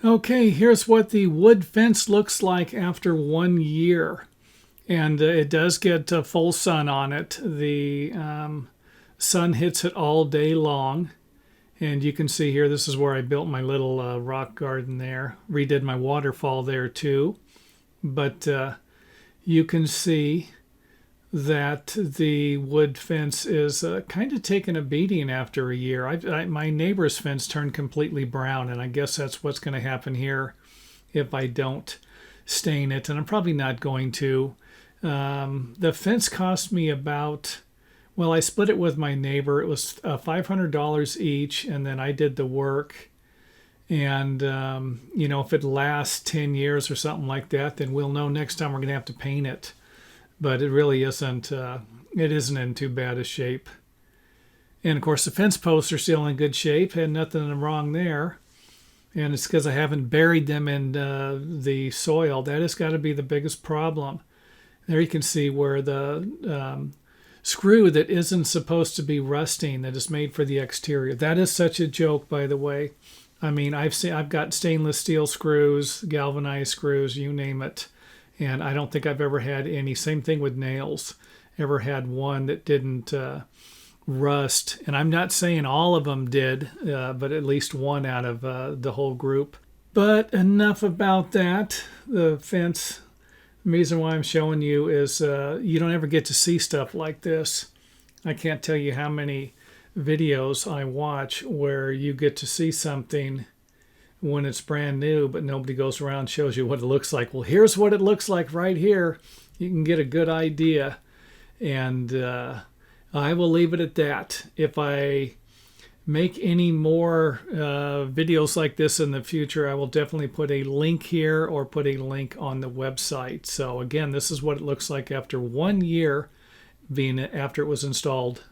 Okay, here's what the wood fence looks like after 1 year. And it does get full sun on it. The sun hits it all day long. And you can see here, this is where I built my little rock garden there. Redid my waterfall there too. But you can see that the wood fence is kind of taking a beating after a year. My neighbor's fence turned completely brown, and I guess that's what's going to happen here if I don't stain it, and I'm probably not going to. The fence cost me about, well, I split it with my neighbor. It was $500 each, and then I did the work. And, if it lasts 10 years or something like that, then we'll know next time we're going to have to paint it. But it really isn't, it isn't in too bad a shape. And of course, the fence posts are still in good shape, had nothing wrong there. And it's because I haven't buried them in the soil. That has got to be the biggest problem. There you can see where the screw that isn't supposed to be rusting, that is made for the exterior. That is such a joke, by the way. I mean, I've got stainless steel screws, galvanized screws, you name it. And I don't think I've ever had any, same thing with nails, ever had one that didn't rust. And I'm not saying all of them did, but at least one out of the whole group. But enough about that. The fence, the reason why I'm showing you is you don't ever get to see stuff like this. I can't tell you how many videos I watch where you get to see something when it's brand new, but nobody goes around and shows you what it looks like. Well, here's what it looks like right here. You can get a good idea. And I will leave it at that. If I make any more videos like this in the future, I will definitely put a link here or put a link on the website. So again, this is what it looks like after 1 year after it was installed.